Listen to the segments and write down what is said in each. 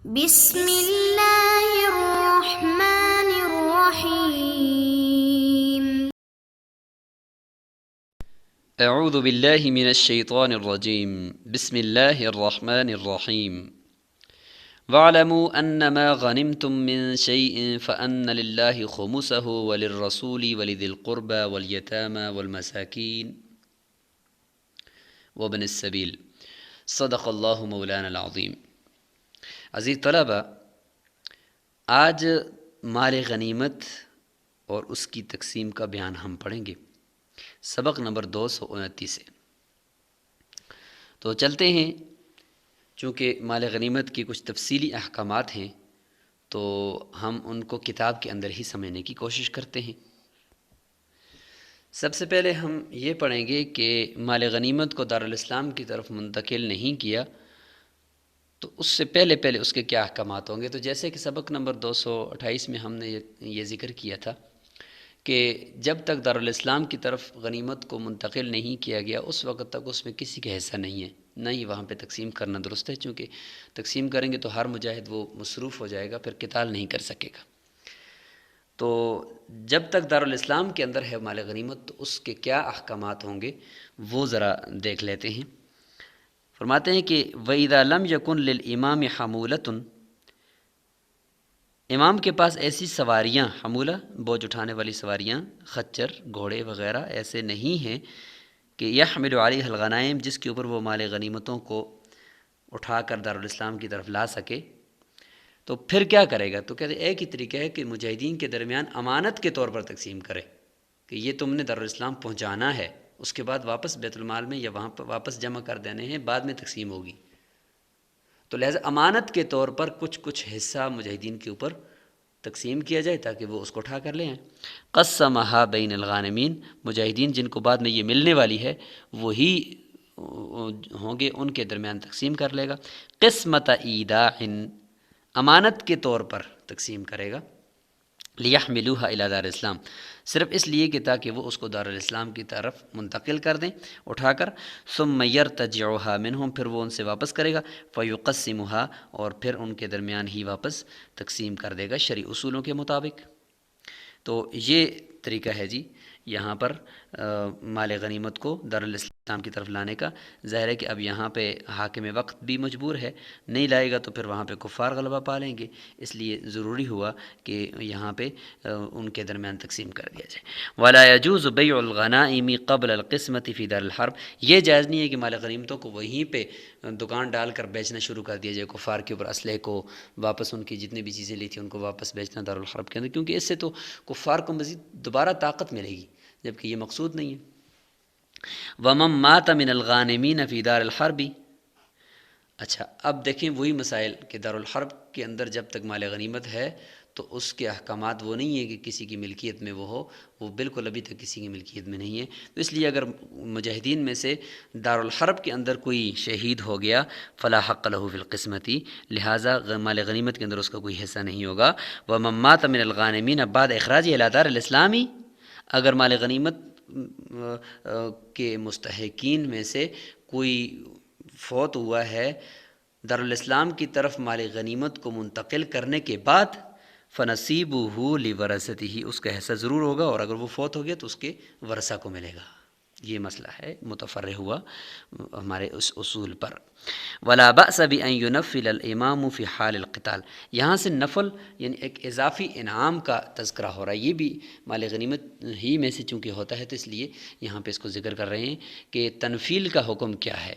بسم اللہ الرحمن الرحیم۔ اعوذ باللہ من الشیطان الرجیم بسم اللہ الرحمن الرحیم واعلموا انما غنمتم من شیء فان للہ خمسہ وللرسول ولذی القربى والیتامى والمساکین وابن السبیل صدق اللہ مولانا العظیم۔ عزیز طلبہ، آج مال غنیمت اور اس کی تقسیم کا بیان ہم پڑھیں گے، سبق نمبر 229 سے۔ تو چلتے ہیں، چونکہ مال غنیمت کی کچھ تفصیلی احکامات ہیں تو ہم ان کو کتاب کے اندر ہی سمجھنے کی کوشش کرتے ہیں۔ سب سے پہلے ہم یہ پڑھیں گے کہ مال غنیمت کو دارالاسلام کی طرف منتقل نہیں کیا تو اس سے پہلے اس کے کیا احکامات ہوں گے۔ تو جیسے کہ سبق نمبر 228 میں ہم نے یہ ذکر کیا تھا کہ جب تک دارالاسلام کی طرف غنیمت کو منتقل نہیں کیا گیا اس وقت تک اس میں کسی کا حصہ نہیں ہے، نہ ہی وہاں پہ تقسیم کرنا درست ہے، چونکہ تقسیم کریں گے تو ہر مجاہد وہ مصروف ہو جائے گا، پھر قتال نہیں کر سکے گا۔ تو جب تک دارالاسلام کے اندر ہے مال غنیمت تو اس کے کیا احکامات ہوں گے وہ ذرا دیکھ لیتے ہیں۔ فرماتے ہیں کہ وَإِذَا لَمْ يَكُنْ لِلْإِمَامِ حَمُولَةٌ، امام کے پاس ایسی سواریاں، حمولہ بوجھ اٹھانے والی سواریاں، خچر، گھوڑے وغیرہ ایسے نہیں ہیں کہ یحمل علیہ الغنائم، جس کے اوپر وہ مال غنیمتوں کو اٹھا کر دارالاسلام کی طرف لا سکے، تو پھر کیا کرے گا؟ تو کہتے ایک ہی طریقہ ہے کہ مجاہدین کے درمیان امانت کے طور پر تقسیم کرے کہ یہ تم نے دارالاسلام پہنچانا ہے، اس کے بعد واپس بیت المال میں یا وہاں پر واپس جمع کر دینے ہیں، بعد میں تقسیم ہوگی۔ تو لہٰذا امانت کے طور پر کچھ حصہ مجاہدین کے اوپر تقسیم کیا جائے تاکہ وہ اس کو اٹھا کر لیں۔ قسمھا بین الغانمین، مجاہدین جن کو بعد میں یہ ملنے والی ہے وہی ہوں گے، ان کے درمیان تقسیم کر لے گا۔ قسمت ایداع، امانت کے طور پر تقسیم کرے گا۔ لیحملوها الی دار الاسلام، صرف اس لیے کہ تاکہ وہ اس کو دارالاسلام کی طرف منتقل کر دیں اٹھا کر۔ ثم یرتجعها منہم، پھر وہ ان سے واپس کرے گا۔ فیقسمها، اور پھر ان کے درمیان ہی واپس تقسیم کر دے گا شرعی اصولوں کے مطابق۔ تو یہ طریقہ ہے جی یہاں پر مال غنیمت کو دارالاسلام کی طرف لانے کا۔ ظاہر ہے کہ اب یہاں پہ حاکم وقت بھی مجبور ہے، نہیں لائے گا تو پھر وہاں پہ کفار غلبہ پا لیں گے، اس لیے ضروری ہوا کہ یہاں پہ ان کے درمیان تقسیم کر دیا جائے۔ ولا يجوز بیع الغنائم قبل القسمۃ فی دار الحرب، یہ جائز نہیں ہے کہ مال غنیمتوں کو وہیں پہ دکان ڈال کر بیچنا شروع کر دیا جائے، کفار کے اوپر اسلحے کو واپس، ان کی جتنی بھی چیزیں لی تھیں ان کو واپس بیچنا دارالحرب کے اندر، کیونکہ اس سے تو کفار کو مزید دوبارہ طاقت ملے گی، جبکہ یہ مقصود نہیں ہے۔ وَمَن مَاتَ مِنَ الْغَانِمِينَ فِي دَارِ الْحَرْبِ، اچھا اب دیکھیں وہی مسائل کہ دارالحرب کے اندر جب تک مال غنیمت ہے تو اس کے احکامات وہ نہیں ہیں کہ کسی کی ملکیت میں وہ ہو، وہ بالکل ابھی تک کسی کی ملکیت میں نہیں ہے۔ تو اس لیے اگر مجاہدین میں سے دارالحرب کے اندر کوئی شہید ہو گیا فلا حق له فی القسمۃ، لہٰذا مال غنیمت کے اندر اس کا کوئی حصہ نہیں ہوگا۔ وَمَن مَاتَ مِنَ الْغَانِمِينَ بَعْدَ إِخْرَاجِهِ إِلَى دَارِ الْإِسْلَامِ، اگر مال غنیمت کے مستحقین میں سے کوئی فوت ہوا ہے دارالاسلام کی طرف مال غنیمت کو منتقل کرنے کے بعد، فنصیبہ لورثتہ، اس کا حصہ ضرور ہوگا، اور اگر وہ فوت ہو گیا تو اس کے ورثہ کو ملے گا۔ یہ مسئلہ ہے، متفرع ہوا ہمارے اس اصول پر۔ ولا بأس بأن ينفل الامام فی حال القتال، یہاں سے نفل یعنی ایک اضافی انعام کا تذکرہ ہو رہا ہے، یہ بھی مال غنیمت ہی میں سے چونکہ ہوتا ہے تو اس لیے یہاں پہ اس کو ذکر کر رہے ہیں کہ تنفیل کا حکم کیا ہے۔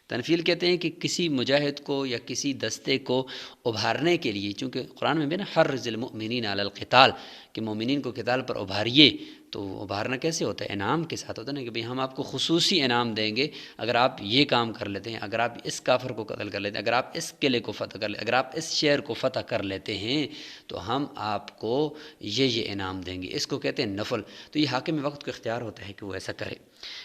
تنفیل کہتے ہیں کہ کسی مجاہد کو یا کسی دستے کو ابھارنے کے لیے، چونکہ قرآن میں بھی نا حرض المؤمنین علی القتال، کہ مومنین کو قتال پر ابھاریے، تو ابھارنا کیسے ہوتا ہے؟ انعام کے ساتھ ہوتا ہے نا، کہ بھئی ہم آپ کو خصوصی انعام دیں گے اگر آپ یہ کام کر لیتے ہیں، اگر آپ اس کافر کو قتل کر لیتے ہیں، اگر آپ اس قلعے کو فتح کر لیتے، اگر آپ اس شہر کو فتح کر لیتے ہیں تو ہم آپ کو یہ انعام دیں گے، اس کو کہتے ہیں نفل۔ تو یہ حاکم وقت کو اختیار ہوتا ہے کہ وہ ایسا کرے۔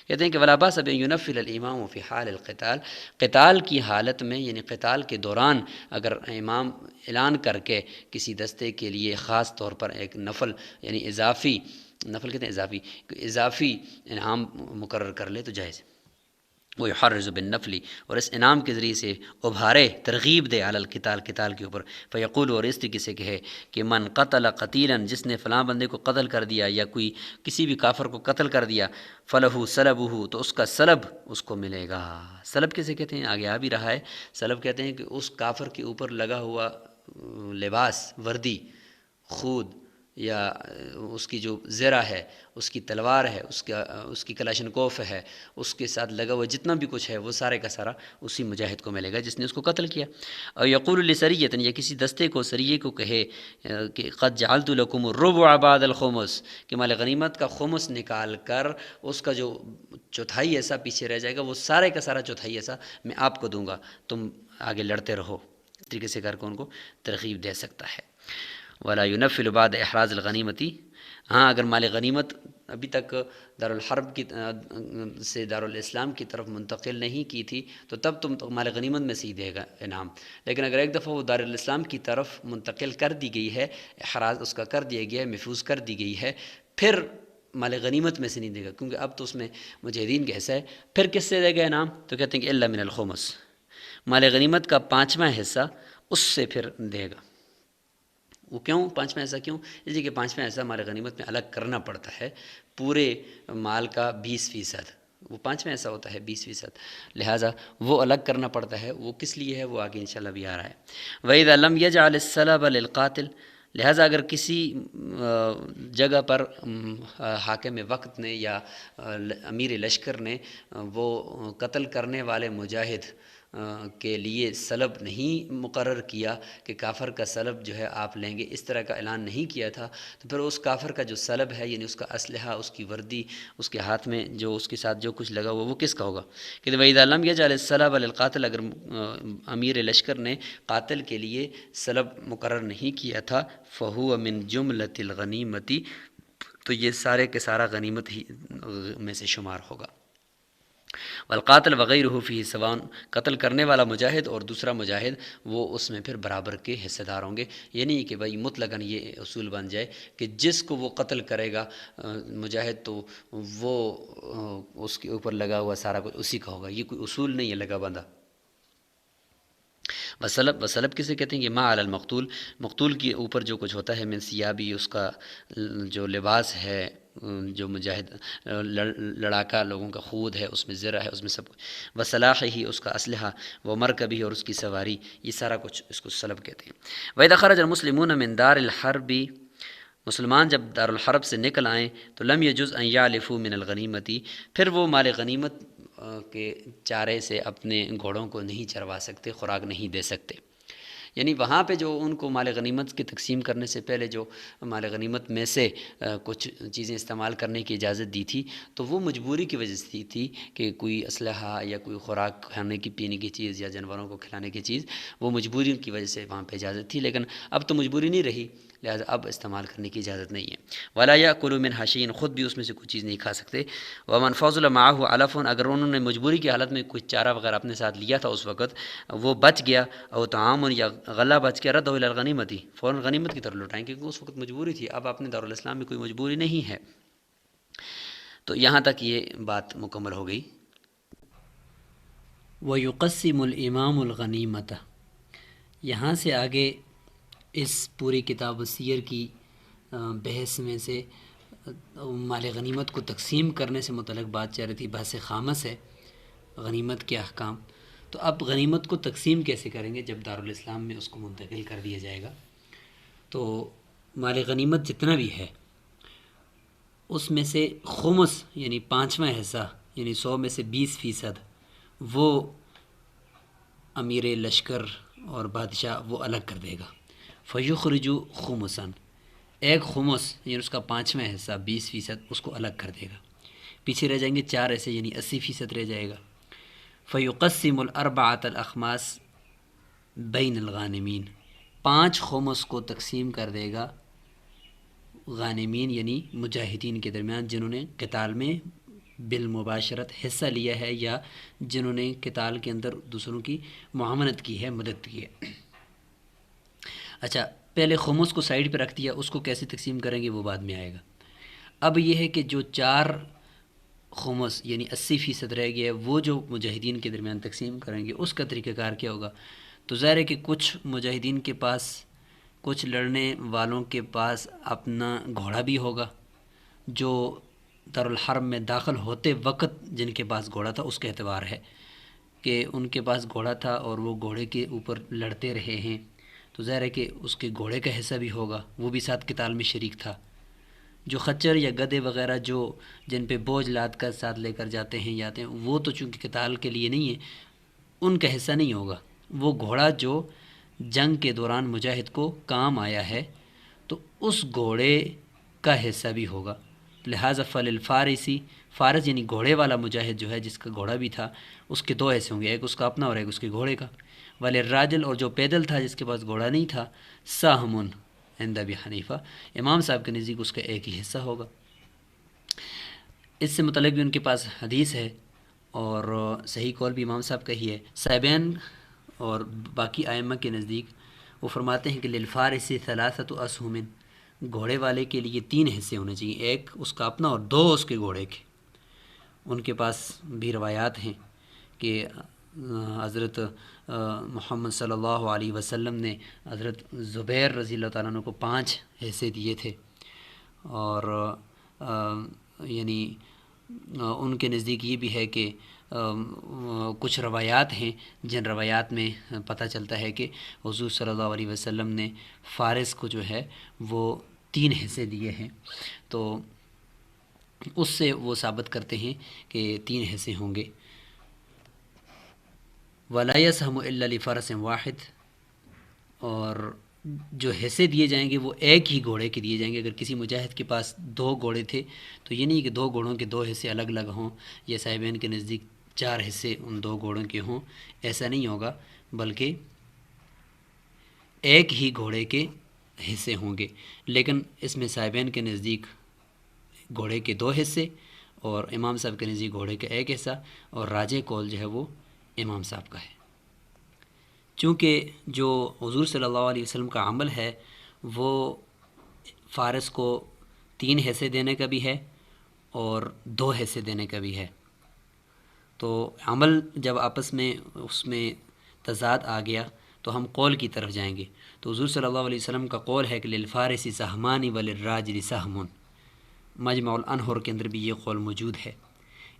کہتے ہیں کہ ولا باس بان ينفل الامام فی حال القتال، قتال کی حالت میں یعنی قتال کے دوران اگر امام اعلان کر کے کسی دستے کے لیے خاص طور پر ایک نفل یعنی اضافی، نفل کہتے ہیں اضافی انعام مقرر کر لے تو جائز ہے۔ ويحرز بالنفل، اور اس انعام کے ذریعے سے ابھارے ترغیب دے علی القتال، قتال کے اوپر. فیقول، اور اس طریقے سے کہے کہ من قتل قتیلا، جس نے فلاں بندے کو قتل کر دیا یا کوئی کسی بھی کافر کو قتل کر دیا، فلہ سلبہ، تو اس کا سلب اس کو ملے گا. سلب کیسے کہتے ہیں؟ آگے آ بھی رہا ہے. سلب کہتے ہیں کہ اس کافر کے اوپر لگا ہوا لباس، وردی، خود یا اس کی جو زرہ ہے، اس کی تلوار ہے، اس کی کلاشنکوف ہے، اس کے ساتھ لگا ہوا جتنا بھی کچھ ہے وہ سارے کا سارا اسی مجاہد کو ملے گا جس نے اس کو قتل کیا. اور یقول لسریۃ، یا کسی دستے کو، سریے کو کہے کہ قد جعلت لکم الربع بعد الخمس، کہ مال غنیمت کا خمس نکال کر اس کا جو چوتھائی ایسا پیچھے رہ جائے گا وہ سارے کا سارا چوتھائی ایسا میں آپ کو دوں گا، تم آگے لڑتے رہو. اس طریقے سے کر کے ان کو ترغیب دے سکتا ہے. ولا ينفل بعد احراز الغنیمتی، ہاں اگر مال غنیمت ابھی تک دارالحرب کی سے دارالاسلام کی طرف منتقل نہیں کی تھی تو تب تم مال غنیمت میں سے ہی دے گا انعام. لیکن اگر ایک دفعہ وہ دارالاسلام کی طرف منتقل کر دی گئی ہے، احراز اس کا کر دیا گیا ہے، محفوظ کر دی گئی ہے، پھر مال غنیمت میں سے نہیں دے گا، کیونکہ اب تو اس میں مجاہدین کا حصہ ہے. پھر کس سے دے گا انعام؟ تو کہتے ہیں کہ الا من الخمس، مال غنیمت کا 5واں حصہ اس سے پھر دے گا. وہ کیوں 5واں حصہ کیوں؟ اس لیے کہ 5واں حصہ مال غنیمت میں الگ کرنا پڑتا ہے پورے مال کا 20%. وہ 5واں حصہ ہوتا ہے 20%، لہٰذا وہ الگ کرنا پڑتا ہے. وہ کس لیے ہے وہ آگے انشاءاللہ بھی آ رہا ہے. وَإِذَا لَمْ يَجْعَلِ السَّلَبَ لِلْقَاتِلِ، لہٰذا اگر کسی جگہ پر حاکم وقت نے یا امیر لشکر نے وہ قتل کرنے والے مجاہد کے لیے سلب نہیں مقرر کیا کہ کافر کا سلب جو ہے آپ لیں گے، اس طرح کا اعلان نہیں کیا تھا، تو پھر اس کافر کا جو سلب ہے یعنی اس کا اسلحہ، اس کی وردی، اس کے ہاتھ میں جو اس کے ساتھ جو کچھ لگا ہوا وہ کس کا ہوگا؟ کہ وَإِذَا لَمْ يَجْعَلِ السَّلَبَ لِلْقَاتِلِ، اگر امیر لشکر نے قاتل کے لیے سلب مقرر نہیں کیا تھا، فَهُوَ مِن جُمْلَةِ الْغَنِيمَةِ، تو یہ سارے کے سارا غنیمت ہی میں سے شمار ہوگا. والقاتل وغیرہ فیہ سواء، قتل کرنے والا مجاہد اور دوسرا مجاہد وہ اس میں پھر برابر کے حصے دار ہوں گے. یہ نہیں کہ بھائی مطلقاً یہ اصول بن جائے کہ جس کو وہ قتل کرے گا مجاہد تو وہ اس کے اوپر لگا ہوا سارا کچھ اسی کا ہوگا. یہ کوئی اصول نہیں ہے لگا بندہ. وسلب کسے کہتے ہیں کہ ما علی المقتول، مقتول کے اوپر جو کچھ ہوتا ہے من ثیابی، اس کا جو لباس ہے، جو مجاہد لڑاکا لوگوں کا خود ہے، اس میں زرہ ہے، اس میں سب کچھ. وصلاح ہی، اس کا اسلحہ، وہ مرکبی اور اس کی سواری، یہ سارا کچھ اس کو سلب کہتے ہیں. وَإِذَا خَرَجَ الْمُسْلِمُونَ مِنْ دَارِ الْحَرْبِ، مسلمان جب دارالحرب سے نکل آئیں تو لم یجز ان یعلفوا من الغنیمتی، پھر وہ مال غنیمت کے چارے سے اپنے گھوڑوں کو نہیں چروا سکتے، خوراک نہیں دے سکتے. یعنی وہاں پہ جو ان کو مال غنیمت کی تقسیم کرنے سے پہلے جو مال غنیمت میں سے کچھ چیزیں استعمال کرنے کی اجازت دی تھی تو وہ مجبوری کی وجہ سے تھی کہ کوئی اسلحہ یا کوئی خوراک کھانے کی پینے کی چیز یا جانوروں کو کھلانے کی چیز، وہ مجبوری کی وجہ سے وہاں پہ اجازت تھی. لیکن اب تو مجبوری نہیں رہی، لہٰذا اب استعمال کرنے کی اجازت نہیں ہے. ولا یاکلوا من حشین، خود بھی اس میں سے کوئی چیز نہیں کھا سکتے. ومن فضل معه علف، اگر انہوں نے مجبوری کی حالت میں کوئی چارہ وغیرہ اپنے ساتھ لیا تھا اس وقت، وہ بچ گیا، او طعام یا غلہ بچ گیا، رد الی الغنیمت، فوراً غنیمت کی طرف لوٹائیں، کیونکہ اس وقت مجبوری تھی. اب اپنے دارالاسلام میں کوئی مجبوری نہیں ہے. تو یہاں تک یہ بات مکمل ہو گئی. وَيُقَسِّمُ الْإِمَامُ الْغَنِيمَةَ، یہاں سے آگے اس پوری کتاب السیر کی بحث میں سے مال غنیمت کو تقسیم کرنے سے متعلق بات چل رہی تھی. بحث خامس ہے غنیمت کے احکام. تو اب غنیمت کو تقسیم کیسے کریں گے جب دارالاسلام میں اس کو منتقل کر دیا جائے گا؟ تو مال غنیمت جتنا بھی ہے اس میں سے خمس یعنی 5واں حصہ یعنی 100 میں سے 20% وہ امیر لشکر اور بادشاہ وہ الگ کر دے گا. فیخرج خمساً، ایک خمس یعنی اس کا 5واں حصہ 20% اس کو الگ کر دے گا. پیچھے رہ جائیں گے 4 ایسے یعنی 80% رہ جائے گا. فیقسم الاربعۃ الاخماس بین الغانمین، 5 خمس کو تقسیم کر دے گا غانمین یعنی مجاہدین کے درمیان جنہوں نے قتال میں بالمباشرت حصہ لیا ہے یا جنہوں نے قتال کے اندر دوسروں کی معاونت کی ہے، مدد کی ہے. اچھا، پہلے خمس کو سائیڈ پہ رکھ دیا، اس کو کیسے تقسیم کریں گے وہ بعد میں آئے گا. اب یہ ہے کہ جو 4 خمس یعنی 80% رہ گیا ہے، وہ جو مجاہدین کے درمیان تقسیم کریں گے، اس کا طریقہ کار کیا ہوگا؟ تو ظاہر ہے کہ کچھ مجاہدین کے پاس، کچھ لڑنے والوں کے پاس اپنا گھوڑا بھی ہوگا، جو دارالحرب میں داخل ہوتے وقت جن کے پاس گھوڑا تھا اس کا اعتبار ہے کہ ان کے پاس گھوڑا تھا اور وہ گھوڑے کے اوپر لڑتے رہے ہیں، تو ظاہر ہے کہ اس کے گھوڑے کا حصہ بھی ہوگا، وہ بھی ساتھ قتال میں شریک تھا۔ جو خچر یا گدھے وغیرہ جو جن پہ بوجھ لاد کر ساتھ لے کر جاتے ہیں وہ تو چونکہ قتال کے لیے نہیں ہے، ان کا حصہ نہیں ہوگا۔ وہ گھوڑا جو جنگ کے دوران مجاہد کو کام آیا ہے تو اس گھوڑے کا حصہ بھی ہوگا۔ لہٰذا فللفارسی، فارس یعنی گھوڑے والا مجاہد جو ہے جس کا گھوڑا بھی تھا، اس کے دو حصے ہوں گے، ایک اس کا اپنا اور ایک اس کے گھوڑے کا۔ وللراجل، اور جو پیدل تھا جس کے پاس گھوڑا نہیں تھا، سہمن عند ابی حنیفہ، امام صاحب کے نزدیک اس کا ایک ہی حصہ ہوگا۔ اس سے متعلق بھی ان کے پاس حدیث ہے اور صحیح قول بھی امام صاحب کا ہی ہے۔ صاحبین اور باقی ائمہ کے نزدیک وہ فرماتے ہیں کہ للفارس ثلاثۃ اسہم، گھوڑے والے کے لیے 3 حصے ہونے چاہیے، ایک اس کا اپنا اور 2 اس کے گھوڑے کے۔ ان کے پاس بھی روایات ہیں کہ حضرت محمد صلی اللہ علیہ وسلم نے حضرت زبیر رضی اللہ تعالیٰ عنہ کو 5 حصے دیے تھے، اور یعنی ان کے نزدیک یہ بھی ہے کہ کچھ روایات ہیں جن روایات میں پتہ چلتا ہے کہ حضور صلی اللہ علیہ وسلم نے فارس کو جو ہے وہ 3 حصے دیے ہیں، تو اس سے وہ ثابت کرتے ہیں کہ 3 حصے ہوں گے۔ وَلَا يَسْهَمُ إِلَّا لِفَرَسٍ وَاحِدٍ، اور جو حصے دیے جائیں گے وہ ایک ہی گھوڑے کے دیے جائیں گے۔ اگر کسی مجاہد کے پاس 2 گھوڑے تھے تو یہ نہیں کہ 2 گھوڑوں کے 2 حصے الگ الگ ہوں، یا صاحبین کے نزدیک 4 حصے ان 2 گھوڑوں کے ہوں، ایسا نہیں ہوگا، بلکہ ایک ہی گھوڑے کے حصے ہوں گے۔ لیکن اس میں صاحبین کے نزدیک گھوڑے کے 2 حصے اور امام صاحب کے نزدیک گھوڑے کا 1 حصہ، اور راجح قول جو ہے وہ امام صاحب کا ہے۔ چونکہ جو حضور صلی اللہ علیہ وسلم کا عمل ہے وہ فارس کو 3 حصے دینے کا بھی ہے اور 2 حصے دینے کا بھی ہے، تو عمل جب آپس میں اس میں تضاد آ گیا تو ہم قول کی طرف جائیں گے۔ تو حضور صلی اللہ علیہ وسلم کا قول ہے کہ للفارس سہمان وللراجل سہم، مجمع الانہر کے اندر بھی یہ قول موجود ہے۔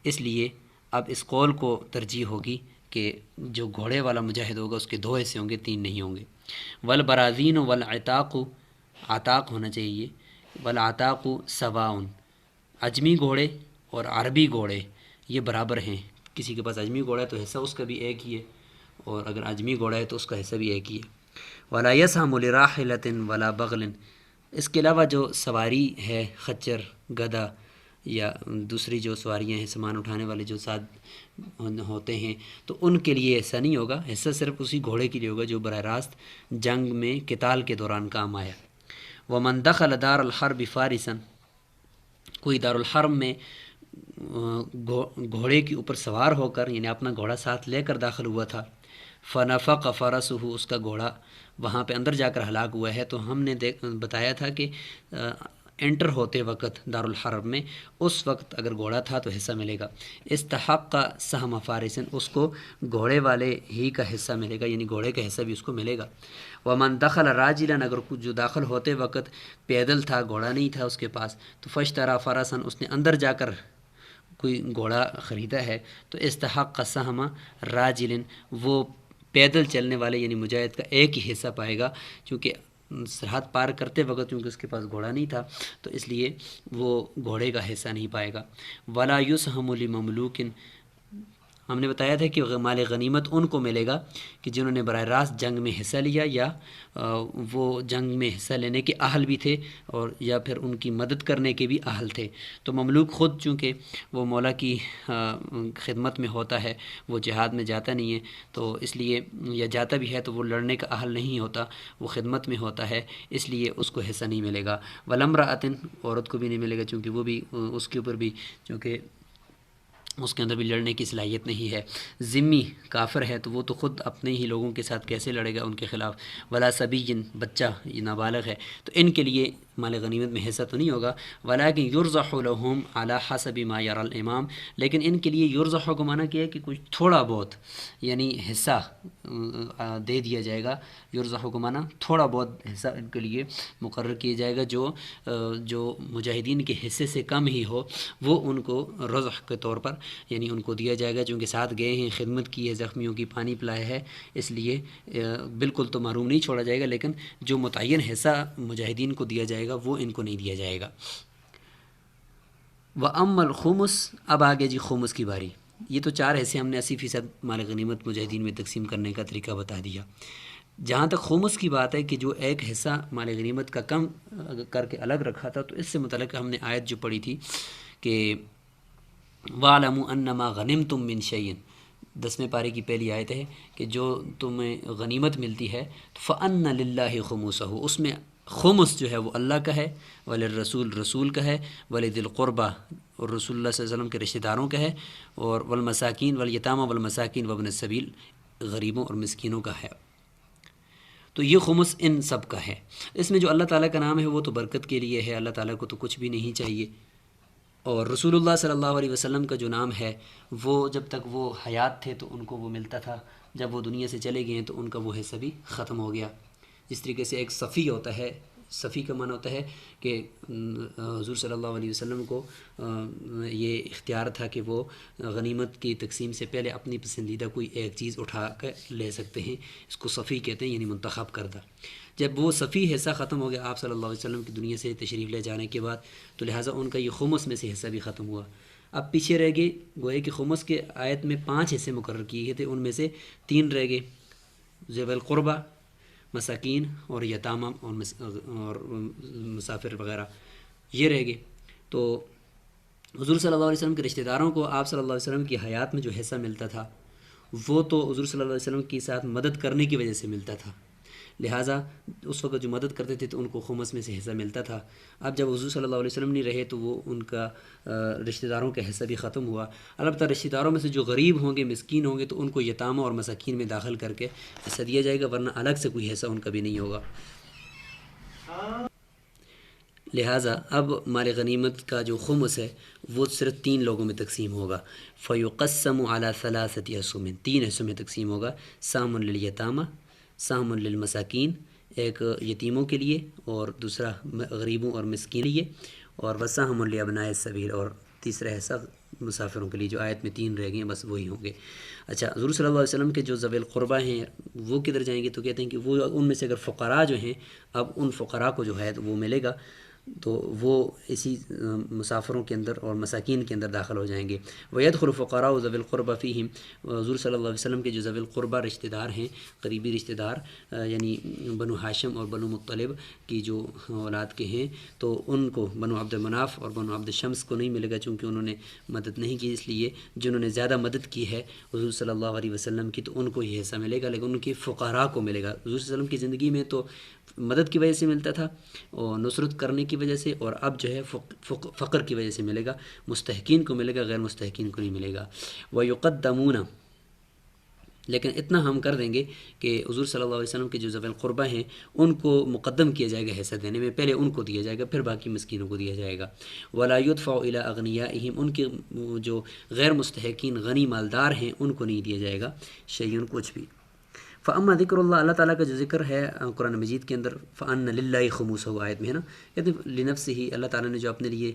اس لیے اب اس قول کو ترجیح ہوگی کہ جو گھوڑے والا مجاہد ہوگا اس کے 2 حصے ہوں گے، 3 نہیں ہوں گے۔ والبرازین والعتاق، عتاق ہونا چاہیے، والعتاق سواء، عجمی گھوڑے اور عربی گھوڑے یہ برابر ہیں۔ کسی کے پاس عجمی گھوڑا ہے تو حصہ اس کا بھی ایک ہی ہے، اور اگر عجمی گھوڑا ہے تو اس کا حصہ بھی ایک ہی ہے۔ ولا يسهم لراحلۃ ولا بغل، اس کے علاوہ جو سواری ہے، خچر، گدھا یا دوسری جو سواریاں ہیں سامان اٹھانے والے جو ساتھ ہوتے ہیں، تو ان کے لیے ایسا نہیں ہوگا، حصہ صرف اسی گھوڑے کے لیے ہوگا جو براہ راست جنگ میں قتال کے دوران کام آیا۔ ومن دخل دار الحرب فارسا، کوئی دارالحرب میں گھوڑے کے اوپر سوار ہو کر، یعنی اپنا گھوڑا ساتھ لے کر داخل ہوا تھا، فنفق فرسہ، اس کا گھوڑا وہاں پہ اندر جا کر ہلاک ہوا ہے، تو ہم نے بتایا تھا کہ انٹر ہوتے وقت دارالحرب میں اس وقت اگر گھوڑا تھا تو حصہ ملے گا۔ استحق کا سہم فارسن، اس کو گھوڑے والے ہی کا حصہ ملے گا، یعنی گھوڑے کا حصہ بھی اس کو ملے گا۔ ومن دخل راجلا، اگر کچھ جو داخل ہوتے وقت پیدل تھا، گھوڑا نہیں تھا اس کے پاس، تو فاشترى فرسن، اس نے اندر جا کر کوئی گھوڑا خریدا ہے، تو استحق کا سہم راجل، وہ پیدل چلنے والے یعنی مجاہد کا ایک ہی حصہ پائے گا، چونکہ سرحد پار کرتے وقت چونکہ اس کے پاس گھوڑا نہیں تھا تو اس لیے وہ گھوڑے کا حصہ نہیں پائے گا۔ ولا یسہم لمملوک، ہم نے بتایا تھا کہ مال غنیمت ان کو ملے گا کہ جنہوں نے براہ راست جنگ میں حصہ لیا، یا وہ جنگ میں حصہ لینے کے اہل بھی تھے اور یا پھر ان کی مدد کرنے کے بھی اہل تھے۔ تو مملوک خود چونکہ وہ مولا کی خدمت میں ہوتا ہے، وہ جہاد میں جاتا نہیں ہے، تو اس لیے، یا جاتا بھی ہے تو وہ لڑنے کا اہل نہیں ہوتا، وہ خدمت میں ہوتا ہے، اس لیے اس کو حصہ نہیں ملے گا۔ ولامرأۃ، عورت کو بھی نہیں ملے گا، چونکہ وہ بھی اس کے اوپر بھی چونکہ اس کے اندر بھی لڑنے کی صلاحیت نہیں ہے. ذمی کافر ہے تو وہ تو خود اپنے ہی لوگوں کے ساتھ کیسے لڑے گا ان کے خلاف. ولا صبی بچہ یہ نابالغ ہے تو ان کے لیے مال غنیمت میں حصہ تو نہیں ہوگا. ولیکن یرزح لهم علی حسب ما یری الامام، لیکن ان کے لیے یرزح کو معنی کیا ہے کہ کچھ تھوڑا بہت یعنی حصہ دے دیا جائے گا. یرزح کو معنی تھوڑا بہت حصہ ان کے لیے مقرر کیا جائے گا جو مجاہدین کے حصے سے کم ہی ہو، وہ ان کو رزح کے طور پر یعنی ان کو دیا جائے گا. چونکہ ساتھ گئے ہیں، خدمت کی ہے، زخمیوں کی پانی پلایا ہے، اس لیے بالکل تو محروم نہیں چھوڑا جائے گا، لیکن جو متعین حصہ مجاہدین کو دیا جائے گا وہ ان کو نہیں دیا جائے گا. وَأَمَّا الْخُمُسُ، اب آگے جی خمس کی باری. یہ تو 4 حصے ہم نے 80% مال غنیمت مجاہدین میں تقسیم کرنے کا طریقہ بتا دیا. جہاں تک خمس کی بات ہے کہ جو ایک حصہ مال غنیمت کا کم کر کے الگ رکھا تھا، تو اس سے متعلق ہم نے آیت جو پڑھی تھی کہ وَاعْلَمُوا أَنَّمَا غَنِمْتُم مِّن شَيْءٍ، 10ویں پارے کی پہلی آیت ہے کہ جو تمہیں غنیمت ملتی ہے فَأَنَّ لِلَّهِ خُمُسَهُ، اس میں خمس جو ہے وہ اللہ کا ہے، وَلِلرَّسُولِ رسول کا ہے، وَلِذِي الْقُرْبَى اور رسول اللہ صلی اللہ علیہ وسلم کے رشتہ داروں کا ہے، اور والمساکین والیتامى والمساکین وابن السبیل، غریبوں اور مسکینوں کا ہے. تو یہ خمس ان سب کا ہے. اس میں جو اللہ تعالیٰ کا نام ہے وہ تو برکت کے لیے ہے، اللہ تعالیٰ کو تو کچھ بھی نہیں چاہیے. اور رسول اللہ صلی اللہ علیہ وسلم کا جو نام ہے وہ جب تک وہ حیات تھے تو ان کو وہ ملتا تھا، جب وہ دنیا سے چلے گئے ہیں تو ان کا وہ حصہ بھی ختم ہو گیا. جس طریقے سے ایک صفی ہوتا ہے، صفی کا معنی ہوتا ہے کہ حضور صلی اللہ علیہ وسلم کو یہ اختیار تھا کہ وہ غنیمت کی تقسیم سے پہلے اپنی پسندیدہ کوئی ایک چیز اٹھا کر لے سکتے ہیں. اس کو صفی کہتے ہیں، یعنی منتخب کردہ. جب وہ صفی حصہ ختم ہو گیا آپ صلی اللہ علیہ وسلم کی دنیا سے تشریف لے جانے کے بعد، تو لہٰذا ان کا یہ خمس میں سے حصہ بھی ختم ہوا. اب پیچھے رہ گئے، گوئے کہ خمس کے آیت میں 5 حصے مقرر کیے گئے تھے، ان میں سے 3 رہ گئے، ذوی القربہ، مساکین اور یتامہ اور مسافر وغیرہ، یہ رہ گئے. تو حضور صلی اللہ علیہ وسلم کے رشتہ داروں کو آپ صلی اللہ علیہ وسلم کی حیات میں جو حصہ ملتا تھا وہ تو حضور صلی اللہ علیہ وسلم کے ساتھ مدد کرنے کی وجہ سے ملتا تھا، لہٰذا اس وقت جو مدد کرتے تھے تو ان کو خمس میں سے حصہ ملتا تھا. اب جب حضور صلی اللہ علیہ وسلم نہیں رہے تو وہ ان کا رشتہ داروں کا حصہ بھی ختم ہوا. البتہ رشتہ داروں میں سے جو غریب ہوں گے، مسکین ہوں گے، تو ان کو یتامہ اور مساکین میں داخل کر کے حصہ دیا جائے گا، ورنہ الگ سے کوئی حصہ ان کا بھی نہیں ہوگا. لہٰذا اب مال غنیمت کا جو خمس ہے وہ صرف 3 لوگوں میں تقسیم ہوگا. فَيُقَسَّمُ عَلَى 3 حصوں میں، 3 حصوں میں تقسیم ہوگا. سام للیتامہ، سام للمساکین، ایک یتیموں کے لیے اور دوسرا غریبوں اور مسکین کے لیے، اور وسہم لابناء السبیل، اور تیسرا حصہ مسافروں کے لیے. جو آیت میں 3 رہ گئے ہیں بس وہی ہوں گے. اچھا، حضور صلی اللہ علیہ وسلم کے جو ذوی القربہ ہیں وہ کدھر جائیں گے؟ تو کہتے ہیں کہ وہ ان میں سے اگر فقراء جو ہیں، اب ان فقراء کو جو ہے وہ ملے گا، تو وہ اسی مسافروں کے اندر اور مساکین کے اندر داخل ہو جائیں گے. وَيَدْخُلُ فُقَرَاءُ ذَوِي الْقُرْبَى فِيهِمْ، حضور صلی اللہ علیہ وسلم کے جو ذوی القربہ رشتہ دار ہیں، قریبی رشتہ دار، یعنی بنو ہاشم اور بنو مطلب کی جو اولاد کے ہیں، تو ان کو بنو عبد المناف اور بنو عبد الشمس کو نہیں ملے گا، چونکہ انہوں نے مدد نہیں کی. اس لیے جنہوں نے زیادہ مدد کی ہے حضور صلی اللہ علیہ وسلم کی، تو ان کو یہ حصہ ملے گا، لیکن ان کے فقراء کو ملے گا. حضور صلی اللہ علیہ وسلم کی زندگی میں تو مدد کی وجہ سے ملتا تھا اور نصرت کرنے کی وجہ سے، اور اب جو ہے فقر کی وجہ سے ملے گا. مستحقین کو ملے گا، غیر مستحقین کو نہیں ملے گا. وَيُقَدَّمُونَ، لیکن اتنا ہم کر دیں گے کہ حضور صلی اللہ علیہ وسلم کے جو ذوی القربہ ہیں ان کو مقدم کیا جائے گا حصہ دینے میں، پہلے ان کو دیا جائے گا، پھر باقی مسکینوں کو دیا جائے گا. وَلَا يُدْفَعُ إِلَىٰ أَغْنِيَائِهِمْ، ان کے جو غیر مستحقین غنی مالدار ہیں ان کو نہیں دیا جائے گا شیئن کچھ بھی. فاما ذکر اللہ، اللہ تعالیٰ کا جو ذکر ہے قرآن مجید کے اندر، فَأَنَّ لِلَّهِ خُمُسَهُ آیت میں ہے نا، یعنی لنفسہ ہی، اللہ تعالیٰ نے جو اپنے لیے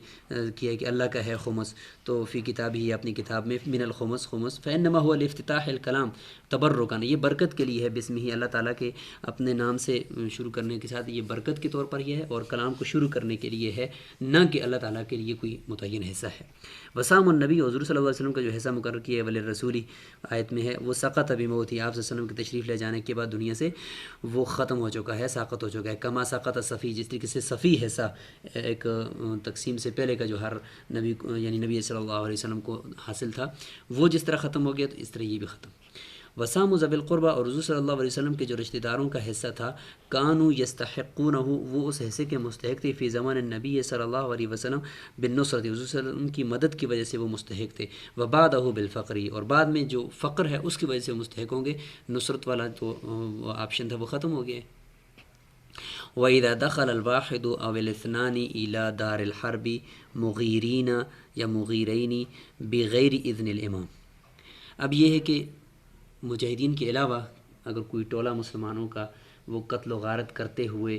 کیا ہے کہ اللہ کا ہے خمس، تو فی کتاب ہی، اپنی کتاب میں، من الخمس، خمس، فإنما هو لافتتاح الکلام تبرکاً، یہ برکت کے لیے ہے، بسم ہی، اللہ تعالیٰ کے اپنے نام سے شروع کرنے کے ساتھ یہ برکت کے طور پر یہ ہے، اور کلام کو شروع کرنے کے لیے ہے، نہ کہ اللہ تعالیٰ کے لیے کوئی متعین حصہ ہے. وسام النبی، حضور صلی اللہ علیہ وسلم کا جو حصہ مقرر کیا ہے وللرسولی آیت میں ہے، وہ سقط بموت ہی، آپ صلی اللہ علیہ وسلم کے تشریف لے جانے کے بعد دنیا سے وہ ختم ہو چکا ہے، ساقط ہو چکا ہے. کما سقط صفی، جس طریقے سے صفی حصہ ایک تقسیم سے پہلے کا جو ہر نبی یعنی نبی صلی اللہ علیہ وسلم کو حاصل تھا، وہ جس طرح ختم ہو گیا، تو اس طرح یہ بھی ختم. وسام ذوی القربہ اور حضور صلی اللہ علیہ وسلم کے جو رشتہ داروں کا حصہ تھا، کانوا یستحقونہ، وہ اس حصے کے مستحق تھے، فی زمان النبی صلی اللہ علیہ وسلم بالنصرت، حضور صلی اللہ علیہ وسلم کی مدد کی وجہ سے وہ مستحق تھے، وبعدہ بالفقری، اور بعد میں جو فقر ہے اس کی وجہ سے وہ مستحق ہوں گے، نصرت والا جو آپشن تھا وہ ختم ہو گیا ہے۔ وَإِذَا دَخَلَ الْوَاحِدُ أَوِ الْاثْنَانِ إِلَى دَارِ الْحَرْبِ مُغِيرِينَ یا مغیرین بغیر اذن الامام۔ اب یہ ہے کہ مجاہدین کے علاوہ اگر کوئی ٹولہ مسلمانوں کا وہ قتل و غارت کرتے ہوئے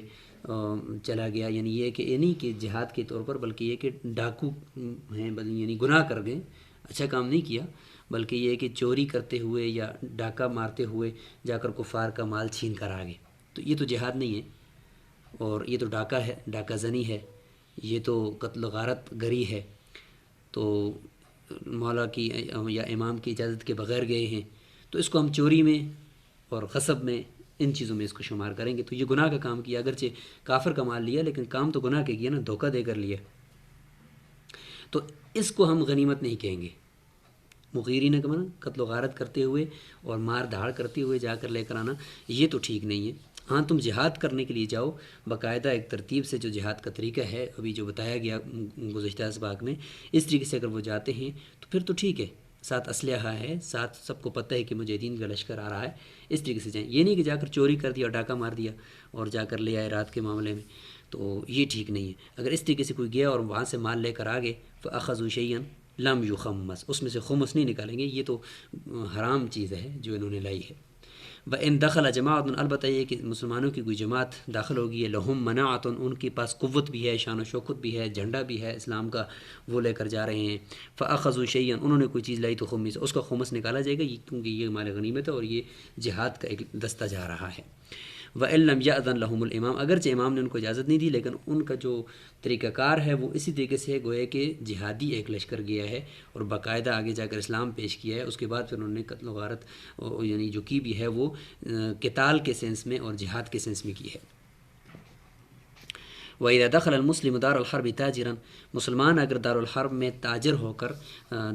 چلا گیا، یعنی یہ کہ نہیں کہ جہاد کے طور پر، بلکہ یہ کہ ڈاکو ہیں، یعنی گناہ کر گئے، اچھا کام نہیں کیا، بلکہ یہ کہ چوری کرتے ہوئے یا ڈاکہ مارتے ہوئے جا کر کفار کا مال چھین کر آ گئے، تو یہ تو جہاد نہیں ہے، اور یہ تو ڈاکہ ہے، ڈاکہ زنی ہے، یہ تو قتل و غارت گری ہے، تو مولا کی یا امام کی اجازت کے بغیر گئے ہیں، تو اس کو ہم چوری میں اور غصب میں، ان چیزوں میں اس کو شمار کریں گے، تو یہ گناہ کا کام کیا، اگرچہ کافر کا مال لیا لیکن کام تو گناہ کے کیا نا، دھوکہ دے کر لیا، تو اس کو ہم غنیمت نہیں کہیں گے۔ مغیرین کا معنی قتل و غارت کرتے ہوئے اور مار دھاڑ کرتے ہوئے جا کر لے کر آنا، یہ تو ٹھیک نہیں ہے۔ ہاں تم جہاد کرنے کے لیے جاؤ باقاعدہ ایک ترتیب سے، جو جہاد کا طریقہ ہے ابھی جو بتایا گیا گزشتہ اسباق میں، اس طریقے سے اگر وہ جاتے ہیں تو پھر تو ٹھیک ہے، ساتھ اسلحہ ہے، ساتھ سب کو پتہ ہے کہ مجاہدین کا لشکر آ رہا ہے، اس طریقے سے جائیں، یہ نہیں کہ جا کر چوری کر دیا اور ڈاکہ مار دیا اور جا کر لے آئے رات کے معاملے میں، تو یہ ٹھیک نہیں ہے۔ اگر اس طریقے سے کوئی گیا اور وہاں سے مال لے کر آ گئے، فأخذوا شيئا لم يخمس، اس میں سے خمس نہیں نکالیں گے، یہ تو حرام چیز ہے جو انہوں نے لائی ہے۔ وَإِن دَخَلَ جَمَاعَةٌ، البتہ یہ کہ مسلمانوں کی کوئی جماعت داخل ہوگی ہے، لَهُم مَنَاعَةٌ، ان کے پاس قوت بھی ہے، شان و شوکت بھی ہے، جھنڈا بھی ہے اسلام کا، وہ لے کر جا رہے ہیں، فَأَخَذُوا شَيْئًا، انہوں نے کوئی چیز لائی تو خُمِّس، اس کا خمس نکالا جائے گا، کیونکہ یہ مال غنیمت ہے اور یہ جہاد کا ایک دستہ جا رہا ہے۔ وَإِن لَّمْ يَأْذَن لَّهُمُ الْإِمَامُ، اگرچہ امام نے ان کو اجازت نہیں دی لیکن ان کا جو طریقہ کار ہے وہ اسی طریقے سے ہے، گویا کہ جہادی ایک لشکر گیا ہے اور باقاعدہ آگے جا کر اسلام پیش کیا ہے، اس کے بعد پھر انہوں نے قتل و غارت یعنی جو کی بھی ہے وہ قتال کے سینس میں اور جہاد کے سینس میں کی ہے۔ وَإِذَا دَخَلَ الْمُسْلِمُ دَارَ الْحَرْبِ تَاجِرًا، مسلمان اگر دار الحرب میں تاجر ہو کر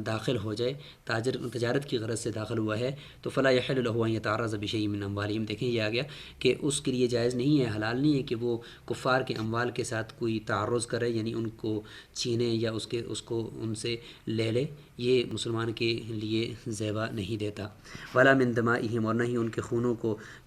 داخل ہو جائے، تجارت کی غرض سے داخل ہوا ہے، تو فَلَا يَحِلُّ لَهُ أَن يَتَعَرَّضَ بِشَيْءٍ مِّنْ أَمْوَالِهِمْ، دیکھیں یہ آ گیا کہ اس کے لیے جائز نہیں ہے، حلال نہیں ہے کہ وہ کفار کے اموال کے ساتھ کوئی تعرض کرے، یعنی ان کو چھینے یا اس کو ان سے لے لے، یہ مسلمان کے لیے زیبا نہیں دیتا۔ وَلَا مِن دَمَائِهِمْ، اور نہ ہی ان کے خونوں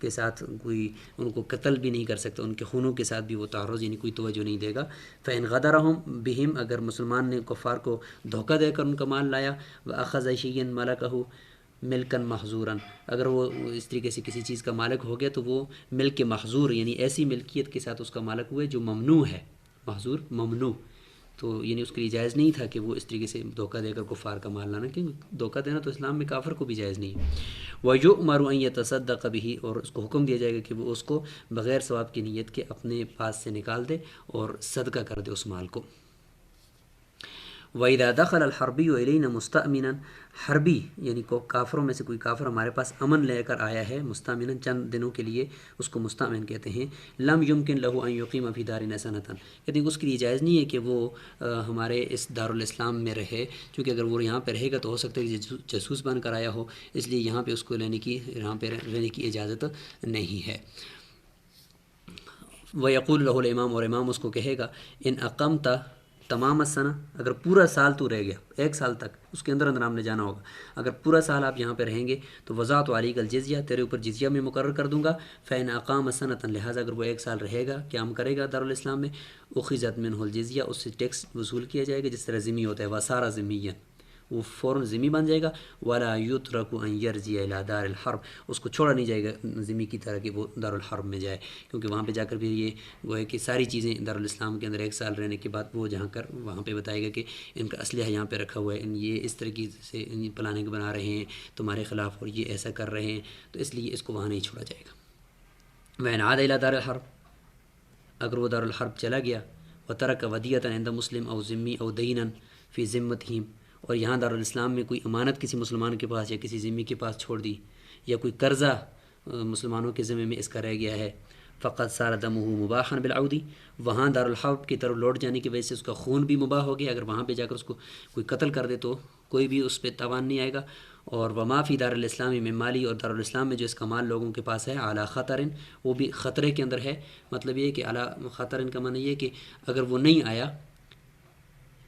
کے ساتھ کوئی ان کو قتل بھی نہیں کر سکتا، ان کے خونوں کے ساتھ بھی وہ تعرض یعنی کوئی توجہ نہیں دے گا۔ فَإِنْ غَدَرَهُمْ بِهِمْ، اگر مسلمان نے کفار کو دھوکہ دے کر ان کا مال لایا، وَأَخَذَ شَيْئًا مَلَكَهُ مِلْكًا مَحْظُورًا، اگر وہ اس طریقے سے کسی چیز کا مالک ہو گیا تو وہ ملک محظور یعنی ایسی ملکیت کے ساتھ اس کا مالک ہوئے جو ممنوع ہے، محظور ممنوع، تو یعنی اس کے لیے جائز نہیں تھا کہ وہ اس طریقے سے دھوکہ دے کر کفار کا مال لانا، کیونکہ دھوکہ دینا تو اسلام میں کافر کو بھی جائز نہیں ہے۔ وَيُؤْمَرُ أَن يَتَصَدَّقَ بِهِ، اور اس کو حکم دیا جائے گا کہ وہ اس کو بغیر ثواب کی نیت کے اپنے پاس سے نکال دے اور صدقہ کر دے اس مال کو۔ وَإِذَا دَخَلَ الْحَرْبِيُّ إِلَيْنَا مُسْتَأْمِنًا، حربی یعنی کافروں میں سے کوئی کافر ہمارے پاس امن لے کر آیا ہے، مستأمنا چند دنوں کے لیے اس کو مستأمن کہتے ہیں، لم یمکن لہ ان یقیم فی دارنا سنۃ، کہتے ہیں اس کے لیے جائز نہیں ہے کہ وہ ہمارے اس دارالاسلام میں رہے، کیونکہ اگر وہ یہاں پہ رہے گا تو ہو سکتا ہے کہ جاسوس بن کر آیا ہو، اس لیے یہاں پہ اس کو یہاں پہ رہنے کی اجازت نہیں ہے۔ وَيَقُولُ لَهُ الْإِمَامُ، اور امام اس کو کہے گا، ان اقمت تمام السنہ، اگر پورا سال تو رہ گیا، ایک سال تک اس کے اندر ہم نے جانا ہوگا، اگر پورا سال آپ یہاں پہ رہیں گے تو وضعت علیک الجزیہ، تیرے اوپر جزیہ میں مقرر کر دوں گا، فإن اقام سنۃ، لہٰذا اگر وہ ایک سال رہے گا، قیام کرے گا دارالاسلام میں، اخذت منہ الجزیہ، اس سے ٹیکس وصول کیا جائے گا جس طرح ذمہ ہوتا ہے، وصار ذمیا، وہ فوراً ذمہ بن جائے گا، ولا یترک ان یرجع الی دار الحرب، اس کو چھوڑا نہیں جائے گا ذمہ کی طرح کہ وہ دارالحرب میں جائے، کیونکہ وہاں پہ جا کر بھی یہ وہ ہے کہ ساری چیزیں دارالاسلام کے اندر ایک سال رہنے کے بعد وہ جہاں کر وہاں پہ بتائے گا کہ ان کا اسلحہ یہاں پہ رکھا ہوا ہے، یہ اس طریقے سے پلاننگ بنا رہے ہیں تمہارے خلاف اور یہ ایسا کر رہے ہیں، تو اس لیے اس کو وہاں نہیں چھوڑا جائے گا۔ وَإِنْ عَادَ إِلَى دَارِ الْحَرْبِ، اگر وہ دارالحرب چلا گیا، وَتَرَكَ وَدِيَةً عِنْدَ مُسْلِمٍ أَوْ ذِمِّ أَوْ دَيْنًا فِي ذِمَّتِهِمْ، اور یہاں دارالاسلام میں کوئی امانت کسی مسلمان کے پاس یا کسی ذمہ کے پاس چھوڑ دی، یا کوئی قرضہ مسلمانوں کے ذمہ میں اس کا رہ گیا ہے، فقط صار دمہ مباحا بالعودی، وہاں دارالحرب کی طرف لوٹ جانے کی وجہ سے اس کا خون بھی مباح ہو گیا، اگر وہاں پہ جا کر اس کو کوئی قتل کر دے تو کوئی بھی اس پہ تاوان نہیں آئے گا، اور وما فی دار الاسلامی من مالی، اور دارالاسلام میں جو اس کا مال لوگوں کے پاس ہے اعلیٰ خطرن، وہ بھی خطرے کے اندر ہے. مطلب یہ کہ اعلیٰ خطرن کا معنی یہ کہ اگر وہ نہیں آیا،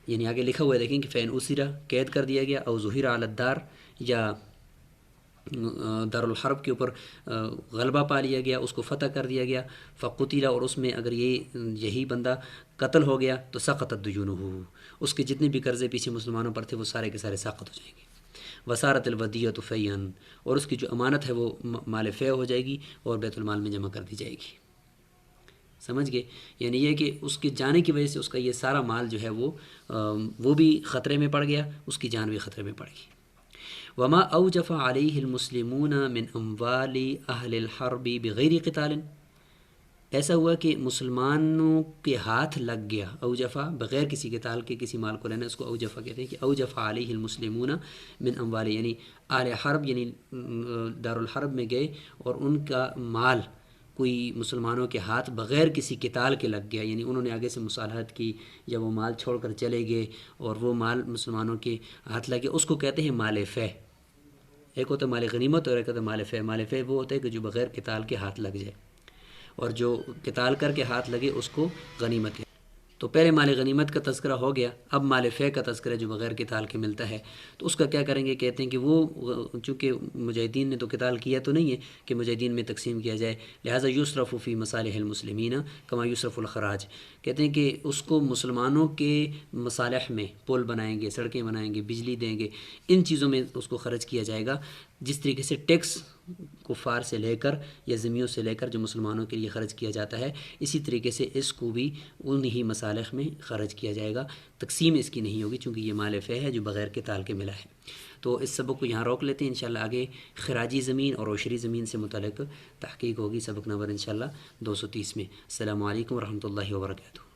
یعنی آگے لکھا ہوا ہے دیکھیں کہ فین اسیرا، قید کر دیا گیا، او ظہیر علی الدار، یا دارالحرب کے اوپر غلبہ پا لیا گیا، اس کو فتح کر دیا گیا، فقتل، اور اس میں اگر یہی بندہ قتل ہو گیا تو سقطت دجونہ، اس کے جتنے بھی قرضے پیچھے مسلمانوں پر تھے وہ سارے کے سارے ساقط ہو جائیں گے. وسارت الودیۃ فیئن، اور اس کی جو امانت ہے وہ مال فیع ہو جائے گی اور بیت المال میں جمع کر دی جائے گی. سمجھ گئے؟ یعنی یہ کہ اس کے جانے کی وجہ سے اس کا یہ سارا مال جو ہے وہ بھی خطرے میں پڑ گیا، اس کی جان بھی خطرے میں پڑ گئی. وما اوجف علیہ المسلمون من اموال اہل الحرب بغیر قتال، ایسا ہوا کہ مسلمانوں کے ہاتھ لگ گیا، اوجفا بغیر کسی قتال کے کسی مال کو لینا، اس کو اوجفا کہتے ہیں کہ اوجف علیہ المسلمون من اموال، یعنی اہل حرب یعنی دارالحرب میں گئے اور ان کا مال کوئی مسلمانوں کے ہاتھ بغیر کسی قتال کے لگ گیا، یعنی انہوں نے آگے سے مصالحت کی یا وہ مال چھوڑ کر چلے گئے اور وہ مال مسلمانوں کے ہاتھ لگ گیا، اس کو کہتے ہیں مال فیع. ایک ہوتا ہے مال غنیمت اور ایک ہوتا ہے مال فیع. مال فیع وہ ہوتا ہے کہ جو بغیر قتال کے ہاتھ لگ جائے، اور جو قتال کر کے ہاتھ لگے اس کو غنیمت ہے. تو پہلے مال غنیمت کا تذکرہ ہو گیا، اب مال فیع کا تذکرہ جو بغیر قتال کے ملتا ہے. تو اس کا کیا کریں گے؟ کہتے ہیں کہ وہ چونکہ مجاہدین نے تو قتال کیا تو نہیں ہے کہ مجاہدین میں تقسیم کیا جائے، لہٰذا یصرف فی مصالح المسلمین کما یصرف الخراج، کہتے ہیں کہ اس کو مسلمانوں کے مصالح میں پل بنائیں گے، سڑکیں بنائیں گے، بجلی دیں گے، ان چیزوں میں اس کو خرچ کیا جائے گا جس طریقے سے ٹیکس کفار سے لے کر یا ذمیوں سے لے کر جو مسلمانوں کے لیے خرچ کیا جاتا ہے، اسی طریقے سے اس کو بھی انہی مصالح میں خرچ کیا جائے گا. تقسیم اس کی نہیں ہوگی چونکہ یہ مال فیع ہے جو بغیر قتال کے ملا ہے. تو اس سبق کو یہاں روک لیتے ہیں، انشاءاللہ آگے خراجی زمین اور عشری زمین سے متعلق تحقیق ہوگی سبق نمبر انشاءاللہ 230 میں. السلام علیکم ورحمۃ اللہ وبرکاتہ.